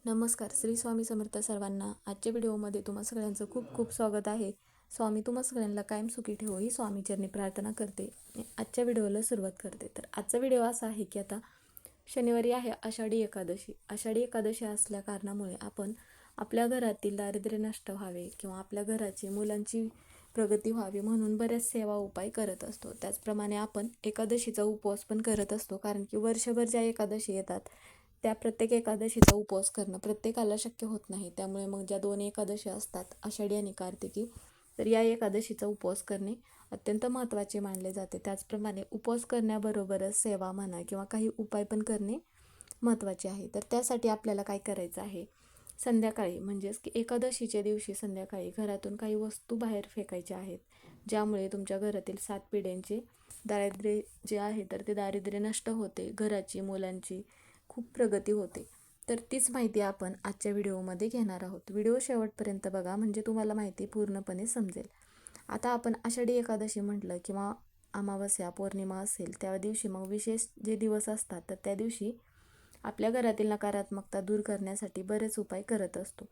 नमस्कार. श्री स्वामी समर्थ सर्वांना. आजच्या व्हिडिओमध्ये तुम्हा सगळ्यांचं खूप खूप स्वागत आहे. स्वामी तुम्हा सगळ्यांना कायम सुखी ठेवो ही स्वामीचरणी प्रार्थना करते. आजच्या व्हिडिओला सुरुवात करते. तर आजचा व्हिडिओ असा आहे की आता शनिवारी आहे आषाढी एकादशी. आषाढी एकादशी असल्या कारणामुळे आपण आपल्या घरातील दारिद्र्य नष्ट व्हावे किंवा आपल्या घराची मुलांची प्रगती व्हावी म्हणून बऱ्याच सेवा उपाय करत असतो. त्याचप्रमाणे आपण एकादशीचा उपवास पण करत असतो, कारण की वर्षभर ज्या एकादशी येतात त्या प्रत्येक एकादशीचा उपवास करणं प्रत्येकाला शक्य होत नाही. त्यामुळे मग ज्या दोन एकादशी असतात, आषाढी आणि कार्तिकी, तर या एकादशीचा उपवास करणे अत्यंत महत्त्वाचे मानले जाते. त्याचप्रमाणे उपवास करण्याबरोबरच सेवा म्हणा किंवा काही उपाय पण करणे महत्त्वाचे आहे. तर त्यासाठी आपल्याला काय करायचं आहे, संध्याकाळी म्हणजेच की एकादशीच्या दिवशी संध्याकाळी घरातून काही वस्तू बाहेर फेकायच्या आहेत, ज्यामुळे तुमच्या घरातील 7 पिढ्यांचे दारिद्र्य जे आहे तर ते दारिद्र्य नष्ट होते, घराची मुलांची खूप प्रगती होते. तर तीच माहिती आपण आजच्या व्हिडिओमध्ये घेणार आहोत. व्हिडिओ शेवटपर्यंत बघा, म्हणजे तुम्हाला माहिती पूर्णपणे समजेल. आता आपण आषाढी एकादशी म्हटलं किंवा अमावस्या पौर्णिमा असेल त्या दिवशी मग विशेष जे दिवस असतात, तर त्या दिवशी आपल्या घरातील नकारात्मकता दूर करण्यासाठी बरेच उपाय करत असतो.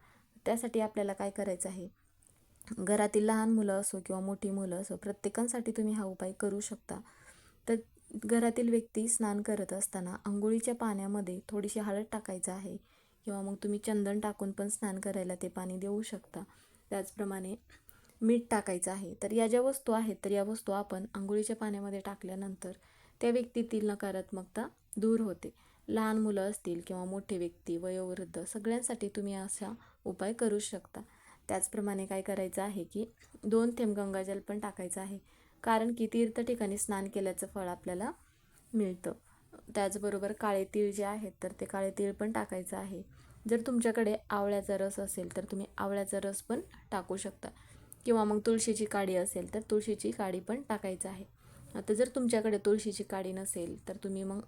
त्यासाठी आपल्याला काय करायचं आहे, घरातील लहान मुलं असो किंवा मोठी मुलं असो, प्रत्येकांसाठी तुम्ही हा उपाय करू शकता. तर घरातील व्यक्ती स्नान करत असताना अंघोळीच्या पाण्यामध्ये थोडीशी हळद टाकायचं आहे, किंवा मग तुम्ही चंदन टाकून पण स्नान करायला ते पाणी देऊ शकता. त्याचप्रमाणे मीठ टाकायचं आहे. तर या ज्या वस्तू आहेत, तर या वस्तू आपण अंघोळीच्या पाण्यामध्ये टाकल्यानंतर त्या व्यक्तीतील नकारात्मकता दूर होते. लहान मुलं असतील किंवा मोठे व्यक्ती, वयोवृद्ध, सगळ्यांसाठी तुम्ही असा उपाय करू शकता. त्याचप्रमाणे काय करायचं आहे की 2 थेंब गंगाजल पण टाकायचं आहे, कारण की तीर्थ ठिकाणी स्नान केल्याचं फळ आपल्याला मिळतं. त्याचबरोबर काळे तीळ जे आहेत तर ते काळे तीळ पण टाकायचं आहे. जर तुमच्याकडे आवळ्याचा रस असेल तर तुम्ही आवळ्याचा रस पण टाकू शकता, किंवा मग तुळशीची काडी असेल तर तुळशीची काडी पण टाकायचं आहे. आता जर तुमच्याकडे तुळशीची काडी नसेल तर तुम्ही मग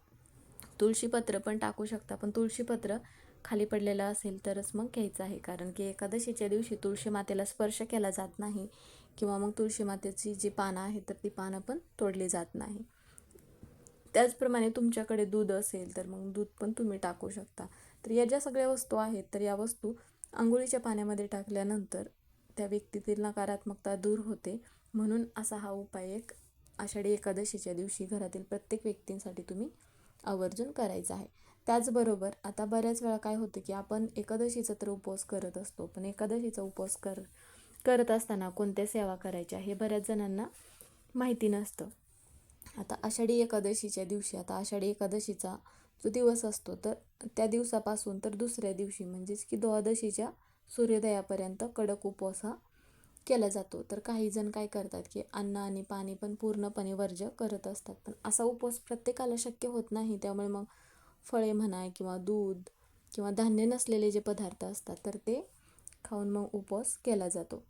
तुळशीपत्र पण टाकू शकता, पण तुळशीपत्र खाली पडलेलं असेल तरच मग घ्यायचं आहे, कारण की एकादशीच्या दिवशी तुळशी मातेला स्पर्श केला जात नाही, किंवा मग तुळशी मातेची जी पानं आहेत तर ती पानं पण तोडली जात नाही. त्याचप्रमाणे तुमच्याकडे दूध असेल तर मग दूध पण तुम्ही टाकू शकता. तर या ज्या सगळ्या वस्तू आहेत तर या वस्तू अंघोळीच्या पाण्यामध्ये टाकल्यानंतर त्या व्यक्तीतील नकारात्मकता दूर होते. म्हणून असा हा उपाय एक आषाढी एकादशीच्या दिवशी घरातील प्रत्येक व्यक्तींसाठी तुम्ही आवर्जून करायचा आहे. त्याचबरोबर आता बऱ्याच वेळा काय होतं की आपण एकादशीचा तर उपवास करत असतो, पण एकादशीचा उपवास करत असताना कोणत्या सेवा करायच्या हे बऱ्याच जणांना माहिती नसतं. आता आषाढी एकादशीच्या दिवशी, आता आषाढी एकादशीचा जो दिवस असतो तर त्या दिवसापासून तर दुसऱ्या दिवशी म्हणजेच की द्वादशीच्या सूर्योदयापर्यंत कडक उपवास हा केला जातो. तर काही जण काय करतात की अन्न आणि पाणी पण पूर्णपणे वर्ज्य करत असतात, पण असा उपवास प्रत्येकाला शक्य होत नाही. त्यामुळे मग फळे म्हणा किंवा दूध किंवा धान्य नसलेले जे पदार्थ असतात तर ते खाऊन मग उपवास केला जातो,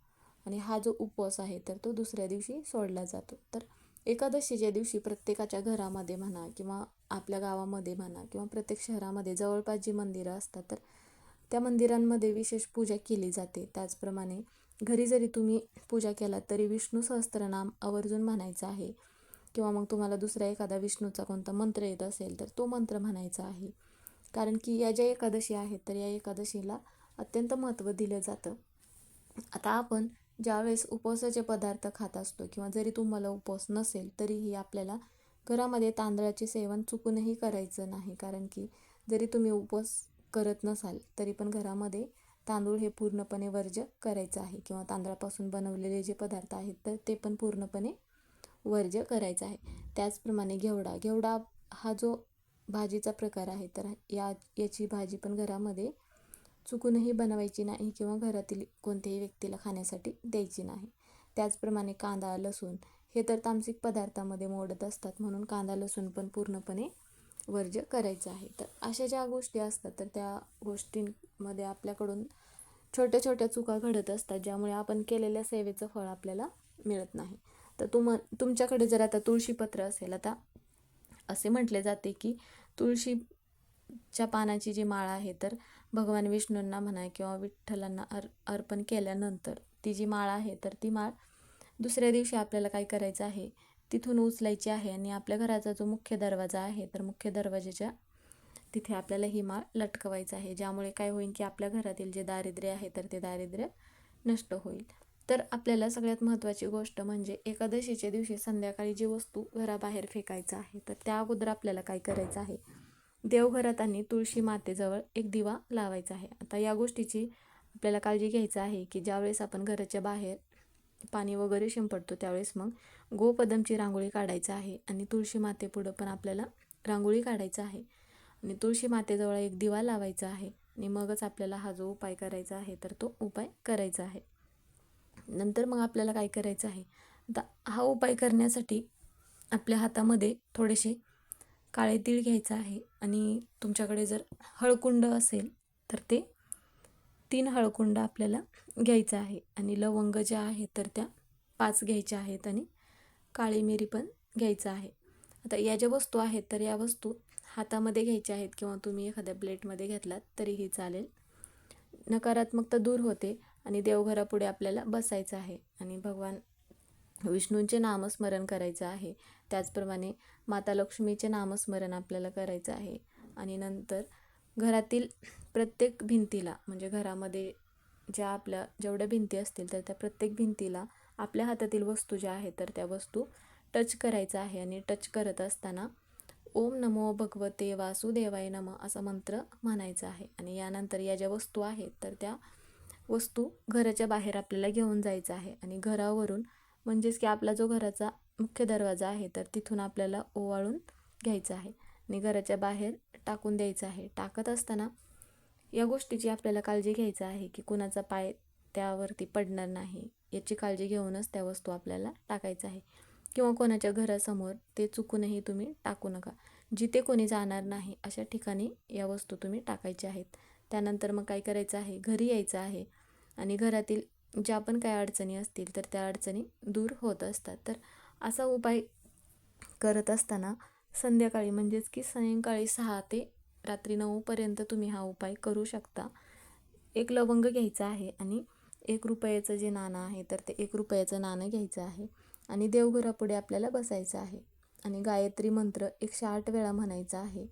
आणि हा जो उपवास आहे तर तो दुसऱ्या दिवशी सोडला जातो. तर एकादशीच्या दिवशी प्रत्येकाच्या घरामध्ये म्हणा किंवा आपल्या गावामध्ये म्हणा किंवा प्रत्येक शहरामध्ये जवळपास जी मंदिरं असतात तर त्या मंदिरांमध्ये विशेष पूजा केली जाते. त्याचप्रमाणे घरी जरी तुम्ही पूजा केलात तरी विष्णू सहस्त्रनाम आवर्जून म्हणायचं आहे, किंवा मग तुम्हाला दुसरा एखादा विष्णूचा कोणता मंत्र येत असेल तर तो मंत्र म्हणायचा आहे. कारण की या ज्या एकादशी आहेत तर या एकादशीला अत्यंत महत्त्व दिलं जातं. आता आपण ज्यावेळेस उपवासाचे पदार्थ खात असतो, किंवा जरी तुम्हाला उपवास नसेल तरीही आपल्याला घरामध्ये तांदळाचे सेवन चुकूनही करायचं नाही, कारण की जरी तुम्ही उपवास करत नसाल तरी पण घरामध्ये तांदूळ हे पूर्णपणे वर्ज्य करायचं आहे, किंवा तांदळापासून बनवलेले जे पदार्थ आहेत तर ते पण पूर्णपणे वर्ज्य करायचं आहे. त्याचप्रमाणे घेवडा हा जो भाजीचा प्रकार आहे तर याची भाजी पण घरामध्ये चुकूनही बनवायची नाही, किंवा घरातील कोणत्याही व्यक्तीला खाण्यासाठी द्यायची नाही. त्याचप्रमाणे कांदा लसूण हे तर तामसिक पदार्थामध्ये मोडत असतात, म्हणून कांदा लसूण पण पूर्णपणे वर्ज्य करायचं आहे. तर अशा ज्या गोष्टी असतात तर त्या गोष्टींमध्ये आपल्याकडून छोट्या छोट्या चुका घडत असतात, ज्यामुळे आपण केलेल्या सेवेचं फळ आपल्याला मिळत नाही. तर तुमच्याकडे जर आता तुळशीपत्र असेल, आता असे म्हटले जाते की तुळशीच्या पानाची जी माळ आहे तर भगवान विष्णूंना म्हणा किंवा विठ्ठलांना अर्पण केल्यानंतर ती जी माळ आहे तर ती माळ दुसऱ्या दिवशी आपल्याला काय करायचं आहे, तिथून उचलायची आहे, आणि आपल्या घराचा जो मुख्य दरवाजा आहे तर मुख्य दरवाजाच्या तिथे आपल्याला ही माळ लटकवायचं आहे, ज्यामुळे काय होईल की आपल्या घरातील जे दारिद्र्य आहे तर ते दारिद्र्य नष्ट होईल. तर आपल्याला सगळ्यात महत्त्वाची गोष्ट म्हणजे एकादशीच्या दिवशी संध्याकाळी जी वस्तू घराबाहेर फेकायचं आहे, तर त्या अगोदर आपल्याला काय करायचं आहे, देवघरात आणि तुळशी मातेजवळ एक दिवा लावायचा आहे. आता या गोष्टीची आपल्याला काळजी घ्यायचं आहे की ज्यावेळेस आपण घराच्या बाहेर पाणी वगैरे शिंपडतो त्यावेळेस मग गोपदमची रांगोळी काढायचं आहे आणि तुळशी मातेपुढं पण आपल्याला रांगोळी काढायचं आहे आणि तुळशी मातेजवळ एक दिवा लावायचा आहे आणि मगच आपल्याला हा जो उपाय करायचा आहे तर तो उपाय करायचा आहे. नंतर मग आपल्याला काय करायचं आहे, आता हा उपाय करण्यासाठी आपल्या हातामध्ये थोडेसे काळे तीळ घ्यायचं आहे आणि तुमच्याकडे जर हळकुंड असेल तर ते 3 हळकुंड आपल्याला घ्यायचं आहे आणि लवंग ज्या आहेत तर त्या 5 घ्यायच्या आहेत आणि काळी मिरी पण घ्यायचं आहे. आता या ज्या वस्तू आहेत तर या वस्तू हातामध्ये घ्यायच्या आहेत किंवा तुम्ही एखाद्या प्लेटमध्ये घेतलात तरीही चालेल. नकारात्मकता दूर होते आणि देवघरापुढे आपल्याला बसायचं आहे आणि भगवान विष्णूंचे नामस्मरण करायचं आहे. त्याचप्रमाणे माता लक्ष्मीचे नामस्मरण आपल्याला करायचं आहे आणि नंतर घरातील प्रत्येक भिंतीला म्हणजे घरामध्ये ज्या आपल्या जेवढ्या भिंती असतील तर त्या प्रत्येक भिंतीला आपल्या हातातील वस्तू ज्या आहेत तर त्या वस्तू टच करायचं आहे आणि टच करत असताना ओम नमो भगवते वासुदेवाय नमः असा मंत्र म्हणायचा आहे आणि यानंतर या ज्या वस्तू आहेत तर त्या वस्तू घराच्या बाहेर आपल्याला घेऊन जायचं आहे आणि घरावरून म्हणजेच की आपला जो घराचा मुख्य दरवाजा आहे तर तिथून आपल्याला ओवाळून घ्यायचं आहे आणि घराच्या बाहेर टाकून द्यायचं आहे. टाकत असताना या गोष्टीची आपल्याला काळजी घ्यायचं आहे की कुणाचा पाय त्यावरती पडणार नाही याची काळजी घेऊनच त्या वस्तू आपल्याला टाकायचं आहे किंवा कोणाच्या घरासमोर ते चुकूनही तुम्ही टाकू नका. जिथे कोणी जाणार नाही अशा ठिकाणी या वस्तू तुम्ही टाकायच्या आहेत. त्यानंतर मग काय करायचं आहे, घरी यायचं आहे आणि घरातील ज्या पण काही अडचणी असतील तर त्या अडचणी दूर होत असतात. तर असा उपाय करत असताना संध्याकाळी म्हणजेच की सायंकाळी 6 ते रात्री 9पर्यंत तुम्ही हा उपाय करू शकता. एक लवंग घ्यायचा आहे आणि 1 रुपयाचं जे नाणं आहे तर ते 1 रुपयाचं नाणं घ्यायचं आहे आणि देवघरापुढे आपल्याला बसायचं आहे आणि गायत्री मंत्र 108 वेळा म्हणायचा आहे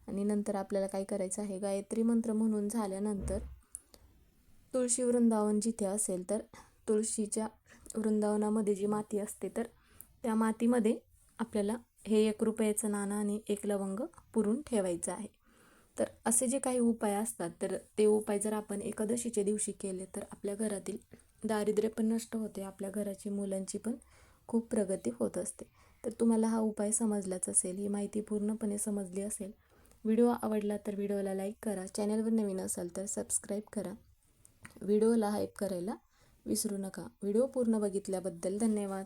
आणि नंतर आपल्याला काय करायचं आहे, गायत्री मंत्र म्हणून झाल्यानंतर तुळशी वृंदावन जिथे असेल तर तुळशीच्या वृंदावनामध्ये जी माती असते तर त्या मातीमध्ये आपल्याला हे 1 रुपयाचं नाणं आणि 1 लवंग पुरून ठेवायचं आहे. तर असे जे काही उपाय असतात तर ते उपाय जर आपण एकादशीच्या दिवशी केले तर आपल्या घरातील दारिद्र्य पण नष्ट होते, आपल्या घराची मुलांची पण खूप प्रगती होत असते. तर तुम्हाला हा उपाय समजलाच असेल, ही माहिती पूर्णपणे समजली असेल. व्हिडिओ आवडला तर व्हिडिओला लाईक करा, चॅनलवर नवीन असाल तर सबस्क्राईब करा, व्हिडिओला हाईप करायला विसरू नका. व्हिडिओ पूर्ण बघितल्याबद्दल धन्यवाद.